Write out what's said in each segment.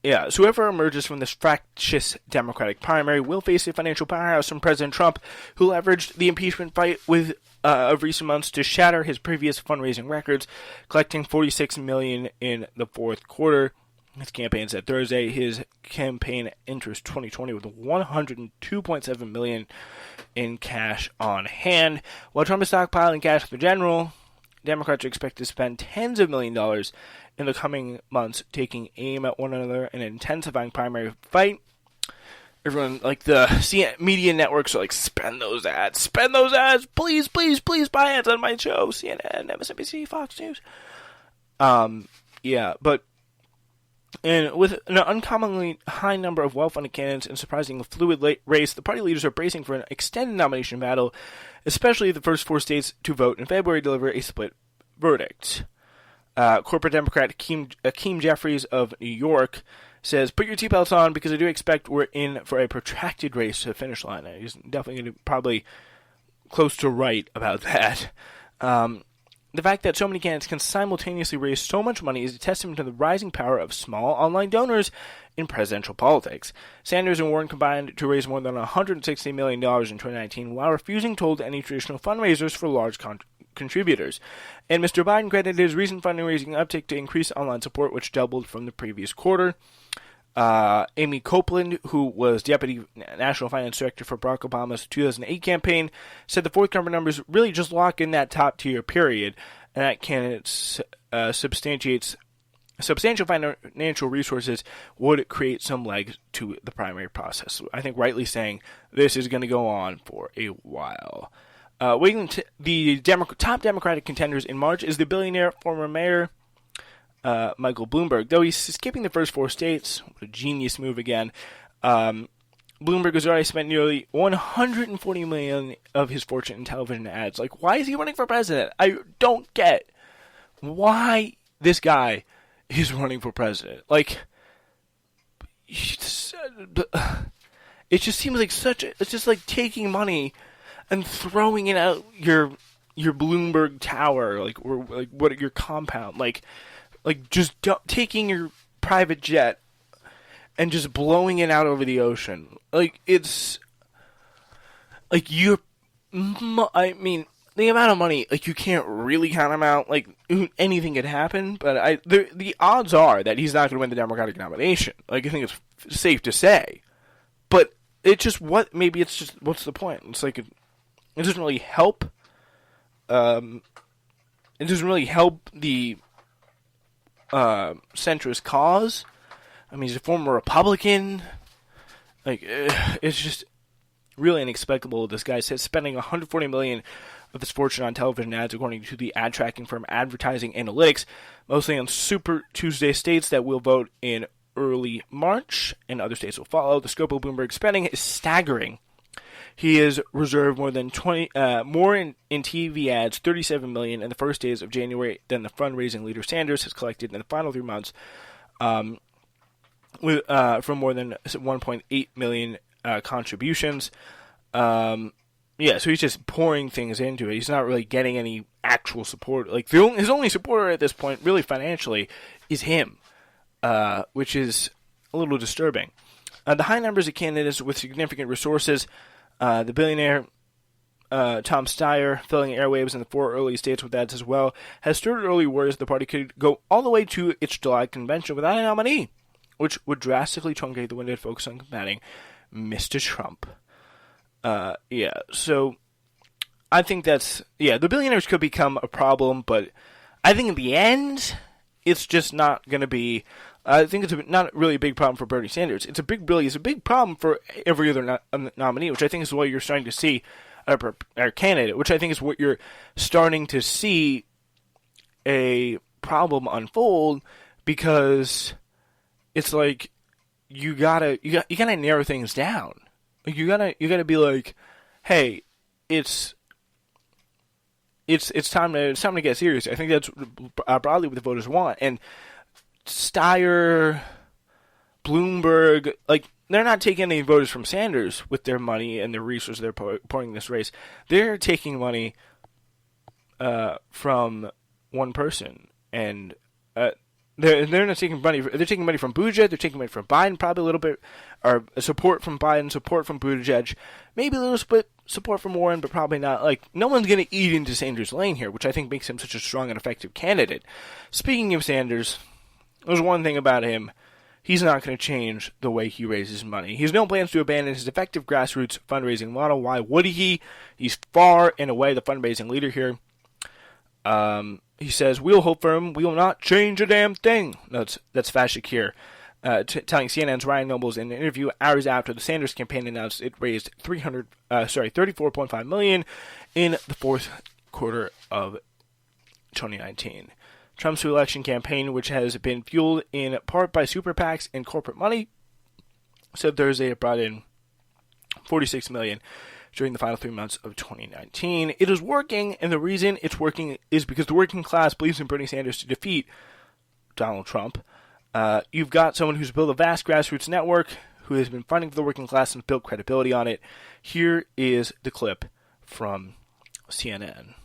Yeah, so whoever emerges from this fractious Democratic primary will face a financial powerhouse from President Trump, who leveraged the impeachment fight of recent months to shatter his previous fundraising records, collecting $46 million in the fourth quarter. His campaign said Thursday his campaign enters 2020 with $102.7 million in cash on hand. While Trump is stockpiling cash for the general, Democrats are expected to spend tens of millions of dollars in the coming months, taking aim at one another and intensifying primary fight. Everyone, like the media networks, are like, spend those ads, please, please, please buy ads on my show, CNN, MSNBC, Fox News. And with an uncommonly high number of well-funded candidates and surprisingly fluid race, the party leaders are bracing for an extended nomination battle, especially the first 4 states to vote in February deliver a split verdict. Corporate Democrat Hakeem Jeffries of New York says, "Put your seatbelts on because I do expect we're in for a protracted race to the finish line." And he's definitely going to probably close to right about that. The fact that so many candidates can simultaneously raise so much money is a testament to the rising power of small online donors in presidential politics. Sanders and Warren combined to raise more than $160 million in 2019 while refusing to hold any traditional fundraisers for large contributors. And Mr. Biden credited his recent fundraising uptick to increase online support, which doubled from the previous quarter. Amy Copeland, who was Deputy National Finance Director for Barack Obama's 2008 campaign, said the forthcoming numbers really just lock in that top-tier period, and that candidate substantial financial resources would create some legs to the primary process. So I think rightly saying this is going to go on for a while. The top Democratic contenders in March is the billionaire former mayor Michael Bloomberg. Though he's skipping the first 4 states, what a genius move again. Bloomberg has already spent nearly $140 million of his fortune in television ads. Like, why is he running for president? I don't get why this guy is running for president. Like, it just seems like it's just like taking money and throwing it out your Bloomberg tower, or what your compound, like just taking your private jet and just blowing it out over the ocean. Like, it's like the amount of money, like, you can't really count him out. Like, anything could happen, but the odds are that he's not going to win the Democratic nomination. Like, I think it's safe to say. But it's just what's the point? It's like, it doesn't really help. It doesn't really help the centrist cause. I mean, he's a former Republican. Like, it's just really inexplicable. This guy says spending $140 million of his fortune on television ads, according to the ad tracking firm Advertising Analytics, mostly on Super Tuesday states that will vote in early March, and other states will follow. The scope of Bloomberg's spending is staggering. He has reserved more in TV ads, $37 million in the first days of January than the fundraising leader Sanders has collected in the final 3 months, from more than 1.8 million contributions. So he's just pouring things into it. He's not really getting any actual support. Like, his only supporter at this point, really financially, is him, which is a little disturbing. The high numbers of candidates with significant resources. The billionaire Tom Steyer, filling airwaves in the 4 early states with ads as well, has stirred early worries the party could go all the way to its July convention without a nominee, which would drastically truncate the window to focus on combating Mr. Trump. So I think the billionaires could become a problem, but I think in the end, it's just not going to be. I think it's not really a big problem for Bernie Sanders. It's a big problem for every other nominee, which I think is what you're starting to see our candidate, which I think is what you're starting to see a problem unfold, because it's like you gotta narrow things down. Like, you gotta be like, hey, it's time to get serious. I think that's broadly what the voters want. And Steyer, Bloomberg, like, they're not taking any voters from Sanders with their money and their resources they're pouring in this race. They're taking money from one person, and They're not taking money. They're taking money from Buttigieg. They're taking money from Biden, probably a little bit, or support from Biden, support from Buttigieg, maybe a little bit support from Warren, but probably not. Like, no one's going to eat into Sanders' lane here, which I think makes him such a strong and effective candidate. Speaking of Sanders, there's one thing about him. He's not going to change the way he raises money. He has no plans to abandon his effective grassroots fundraising model. Why would he? He's far and away the fundraising leader here. He says, "We'll hold firm. We will not change a damn thing." That's Faz Shakir, telling CNN's Ryan Nobles in an interview hours after the Sanders campaign announced it raised $34.5 million in the fourth quarter of 2019. Trump's election campaign, which has been fueled in part by super PACs and corporate money, said Thursday it brought in $46 million during the final 3 months of 2019. It is working, and the reason it's working is because the working class believes in Bernie Sanders to defeat Donald Trump. You've got someone who's built a vast grassroots network, who has been fighting for the working class and built credibility on it. Here is the clip from CNN.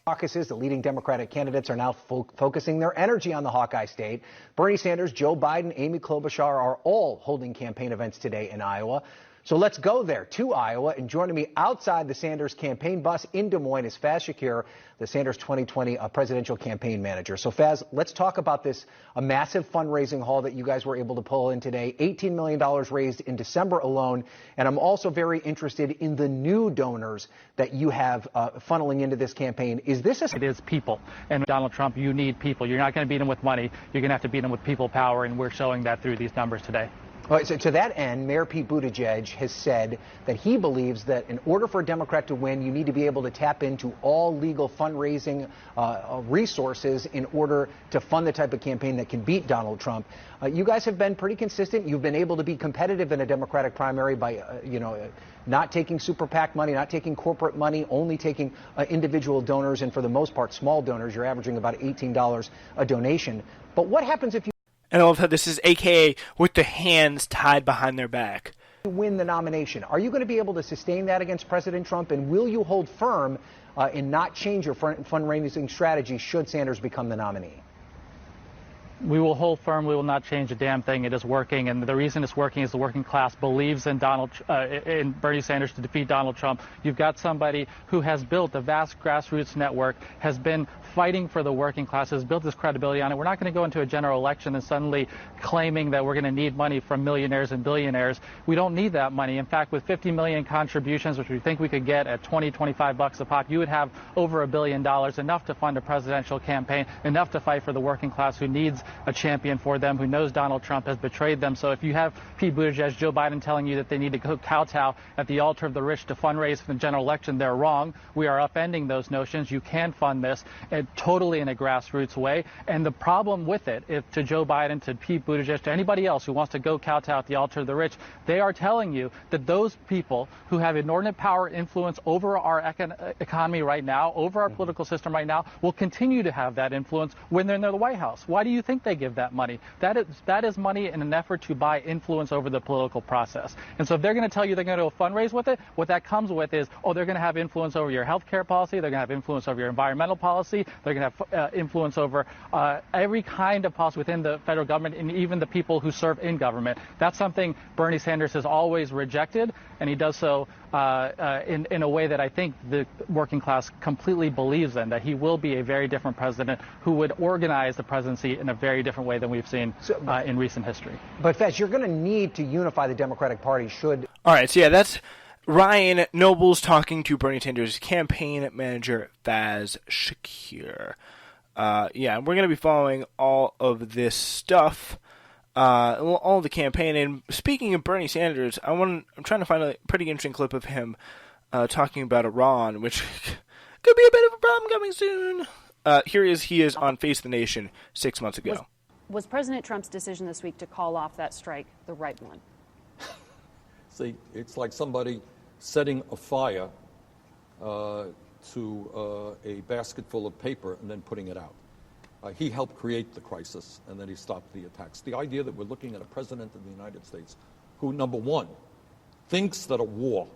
Caucuses, the leading Democratic candidates are now focusing their energy on the Hawkeye state. Bernie Sanders, Joe Biden, Amy Klobuchar are all holding campaign events today in Iowa. So let's go there to Iowa. And joining me outside the Sanders campaign bus in Des Moines is Faz Shakir, the Sanders 2020 presidential campaign manager. So Faz, let's talk about this a massive fundraising haul that you guys were able to pull in today. $18 million raised in December alone. And I'm also very interested in the new donors that you have funneling into this campaign. Is this It is people. And Donald Trump, you need people. You're not going to beat him with money. You're going to have to beat him with people power. And we're showing that through these numbers today. All right, so to that end, Mayor Pete Buttigieg has said that he believes that in order for a Democrat to win, you need to be able to tap into all legal fundraising resources in order to fund the type of campaign that can beat Donald Trump. You guys have been pretty consistent. You've been able to be competitive in a Democratic primary by, not taking super PAC money, not taking corporate money, only taking individual donors, and for the most part, small donors. You're averaging about $18 a donation. But what happens if you And I love how this is AKA with the hands tied behind their back. win the nomination? Are you going to be able to sustain that against President Trump? And will you hold firm and not change your fundraising strategy should Sanders become the nominee? We will hold firm. We will not change a damn thing. It is working, and the reason it's working is the working class believes in in Bernie Sanders to defeat Donald Trump. You've got somebody who has built a vast grassroots network, has been fighting for the working class, has built this credibility on it. We're not going to go into a general election and suddenly claiming that we're going to need money from millionaires and billionaires. We don't need that money. In fact, with 50 million contributions, which we think we could get at $20, $25 a pop, you would have over $1 billion, enough to fund a presidential campaign, enough to fight for the working class who needs a champion for them, who knows Donald Trump has betrayed them. So if you have Pete Buttigieg, Joe Biden telling you that they need to go kowtow at the altar of the rich to fundraise for the general election, they're wrong. We are upending those notions. You can fund this totally in a grassroots way. And the problem with it, if to Joe Biden, to Pete Buttigieg, to anybody else who wants to go kowtow at the altar of the rich, they are telling you that those people who have inordinate power and influence over our economy right now, over our political system right now, will continue to have that influence when they're in the White House. Why do you think they give that money? That is money in an effort to buy influence over the political process. And so if they're going to tell you they're going to fundraise with it, what that comes with is, they're going to have influence over your health care policy, they're going to have influence over your environmental policy, they're going to have influence over every kind of policy within the federal government and even the people who serve in government. That's something Bernie Sanders has always rejected, and he does so in a way that I think the working class completely believes in, that he will be a very different president who would organize the presidency in a very different way than we've seen in recent history. But Faz, you're going to need to unify the Democratic Party should... All right, so yeah, that's Ryan Nobles talking to Bernie Sanders' campaign manager, Faz Shakir. We're going to be following all of this stuff, all the campaign. And speaking of Bernie Sanders, I'm trying to find a pretty interesting clip of him talking about Iran, which could be a bit of a problem coming soon. He is on Face the Nation 6 months ago. Was President Trump's decision this week to call off that strike the right one? See, it's like somebody setting a fire to a basket full of paper and then putting it out. He helped create the crisis, and then he stopped the attacks. The idea that we're looking at a president of the United States who, number one, thinks that a war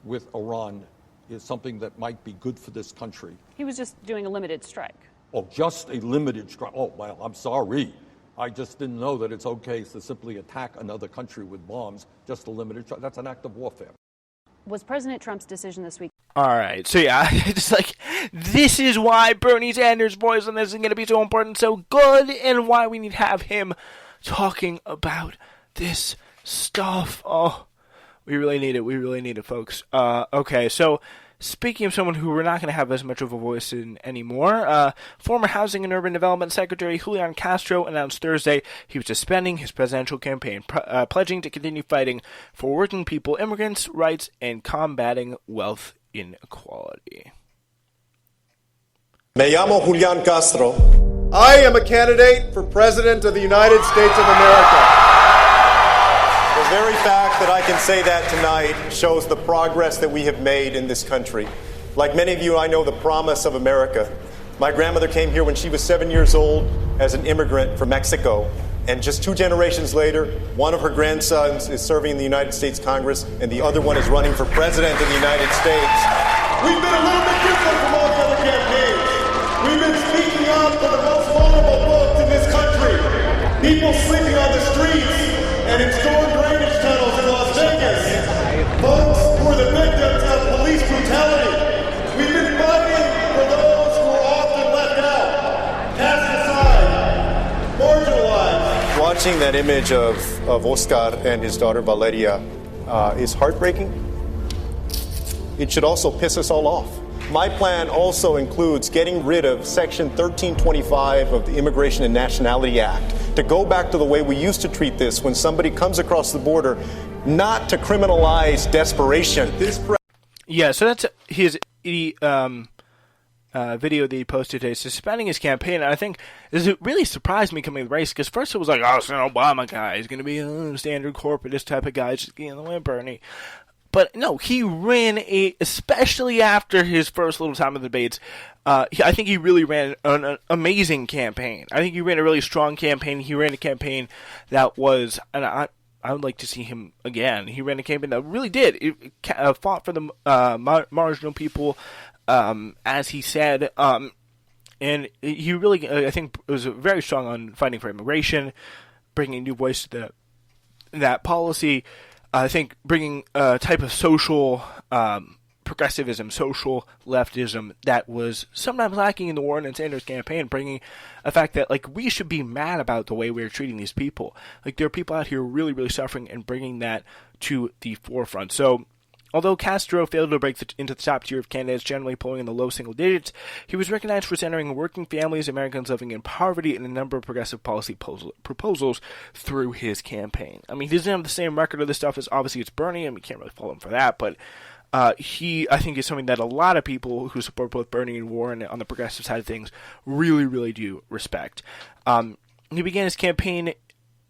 with Iran is something that might be good for this country. He was just doing a limited strike. Oh, just a limited strike. Oh, well, I'm sorry. I just didn't know that it's okay to simply attack another country with bombs, just a limited strike. That's an act of warfare. Was President Trump's decision this week? All right, so yeah, it's like, this is why Bernie Sanders' voice on this is going to be so important, so good, and why we need to have him talking about this stuff. Oh, we really need it, folks. Okay, so speaking of someone who we're not going to have as much of a voice in anymore, former Housing and Urban Development Secretary Julian Castro announced Thursday he was suspending his presidential campaign, pledging to continue fighting for working people, immigrants' rights, and combating wealth inequality. Me llamo Julian Castro. I am a candidate for President of the United States of America. The very fact that I can say that tonight shows the progress that we have made in this country. Like many of you, I know the promise of America. My grandmother came here when she was 7 years old as an immigrant from Mexico. And just 2 generations later, one of her grandsons is serving in the United States Congress, and the other one is running for president of the United States. We've been a little bit different from all the other campaigns. We've been speaking up for the most vulnerable folks in this country. People sleeping on the streets and in storm drainage tunnels in Las Vegas. Folks who are the victims of police brutality. We've been fighting for those who are often left out, cast aside, marginalized. Watching that image of Oscar and his daughter Valeria is heartbreaking. It should also piss us all off. My plan also includes getting rid of Section 1325 of the Immigration and Nationality Act to go back to the way we used to treat this when somebody comes across the border, not to criminalize desperation. Yeah, so that's his video that he posted today, suspending his campaign. And I think this really surprised me coming to the race, because first it was like, oh, it's an Obama guy. He's going to be a standard corporatist type of guy. Just getting the win, Bernie. But no, he ran especially after his first little time of the debates, I think he really ran an amazing campaign. I think he ran a really strong campaign. He ran a campaign that was, and I would like to see him again. He ran a campaign that really did. It fought for the marginal people, as he said, and he really, I think, was very strong on fighting for immigration, bringing new voice to that policy. I think bringing a type of social progressivism, social leftism that was sometimes lacking in the Warren and Sanders campaign, bringing a fact that, like, we should be mad about the way we're treating these people. Like, there are people out here really, really suffering, and bringing that to the forefront. So, although Castro failed to break into the top tier of candidates, generally polling in the low single digits, he was recognized for centering working families, Americans living in poverty, and a number of progressive policy proposals through his campaign. I mean, he doesn't have the same record of this stuff as, obviously, it's Bernie, and we can't really fault him for that, but he, I think, is something that a lot of people who support both Bernie and Warren on the progressive side of things really, really do respect. He began his campaign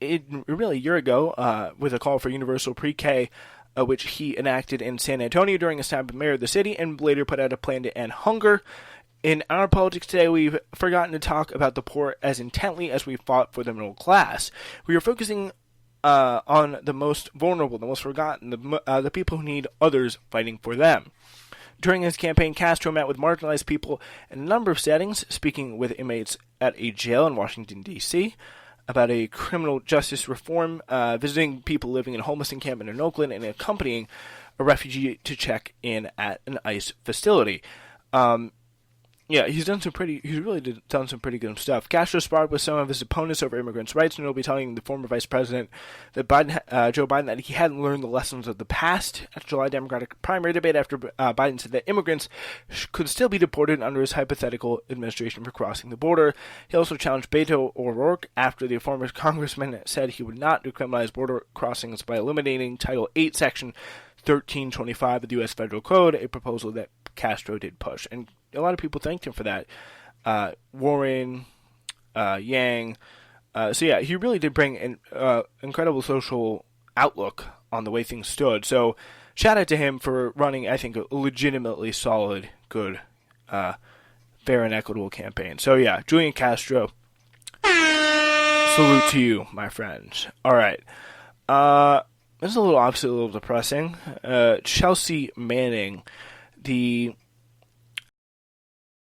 really a year ago with a call for universal pre-K, which he enacted in San Antonio during his time as mayor of the city, and later put out a plan to end hunger. In our politics today, we've forgotten to talk about the poor as intently as we fought for the middle class. We are focusing on the most vulnerable, the most forgotten, the people who need others fighting for them. During his campaign, Castro met with marginalized people in a number of settings, speaking with inmates at a jail in Washington, D.C., about a criminal justice reform, visiting people living in a homeless encampment in Oakland, and accompanying a refugee to check in at an ICE facility. Yeah, he's done some pretty good stuff. Castro sparred with some of his opponents over immigrants' rights, and he'll be telling the former vice president that Joe Biden, that he hadn't learned the lessons of the past. At the July Democratic primary debate, after Biden said that immigrants could still be deported under his hypothetical administration for crossing the border. He also challenged Beto O'Rourke after the former congressman said he would not decriminalize border crossings by eliminating Title 8, Section 1325 of the U.S. Federal Code, a proposal that Castro did push. And a lot of people thanked him for that. Warren, Yang. So yeah, he really did bring an incredible social outlook on the way things stood. So shout out to him for running, I think, a legitimately solid, good, fair and equitable campaign. So yeah, Julian Castro, salute to you, my friends. All right. This is obviously a little depressing. Chelsea Manning, the